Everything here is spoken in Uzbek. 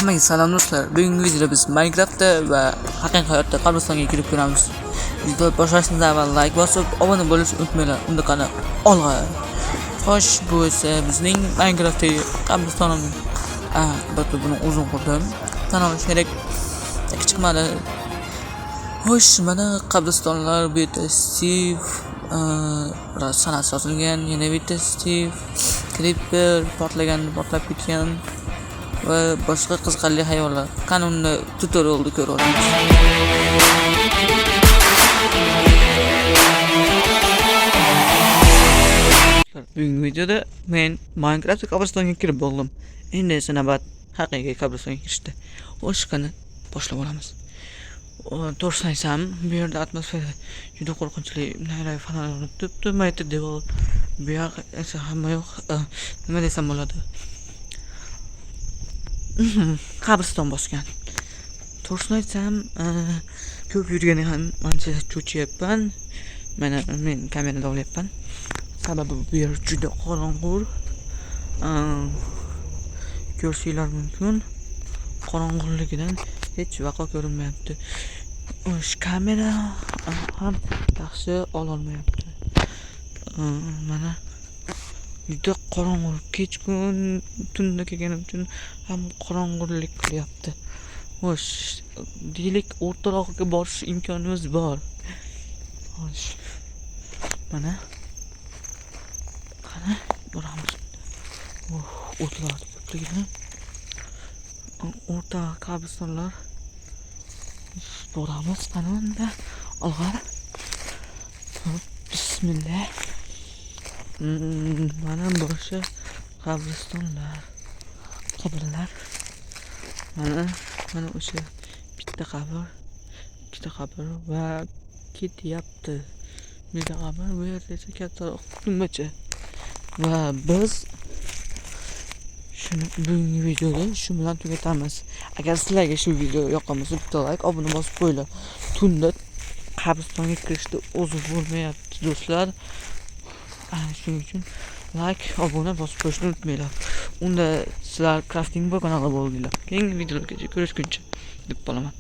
Hammaga salom do'stlar. Bugungi videoda biz Minecraftda va haqiqiy hayotda qabristonga kirib ko'ramiz. Video boshlashdan avval like bosib, obuna bo'lishni unutmanglar. Unda qani olg'a. Xo'sh, bu esa bizning Minecraftdagi qabristonimiz. Albatta buni o'zim qurdim. Tan olish kerak. Chiqmadi. Xo'sh, mana qabristonlar bu yerda Steve sanasi yozilgan, yana bitta Steve, Creeper portlab ketgan va boshqa qiziqarli hayvonlar. Qani unda tutorialni ko'ramiz. Bugungi videoda men Minecraft qabristonga kirib bo'ldim. Endi esa navbat haqiqiy qabristonga kirishdi. Xo'sh, qani boshlab olamiz. To'g'risini aytsam, bu yerda atmosfera juda qo'rqinchli. Nayray falan turibdi, mayta devor. Bu yoq esa hamma yo'q. Nima desam bo'ladi? Qabriston bosgan. To'g'risini aytsam, ko'p yurgani ham ancha cho'chiyapman. Men kamerada olyapman. Sababi bu yer juda qorong'u. Ko'rsanglar mumkin. Qorong'uligidan hech vaqo ko'rinmayapti. O'sh kamera ham yaxshi ololmayapti. Mana juda qorong'u, kechqurun tunda kelganim uchun ham qorong'ulik qilyapti. Xo'sh, deylik o'rtaroqqa borish imkonimiz bor. Xo'sh. Mana qani boramiz. O'tlar ko'pligidan o'rta qabristonlar boramiz. Qani unda olg'ar. Bismillah. Mana boshqa qabrlar. Mana o'sha bitta qabr, ikkita qabr va ketyapti. Bitta qabr, bu yerda esa kattaroq tumbacha. Va biz shuni bugungi videoda shu bilan tugatamiz. Agar sizlarga shu video yoqqan bo'lsa, bitta like, obuna bosib qo'yinglar. Tunda qabristonga kirishda o'zi bo'lmayapti do'stlar. Shuning uchun like, obuna bosib qo'yishni unutmanglar. Unda sizlar crafting kanali bo'ldinglar. Keyingi videolarga ko'rishguncha deb qolaman.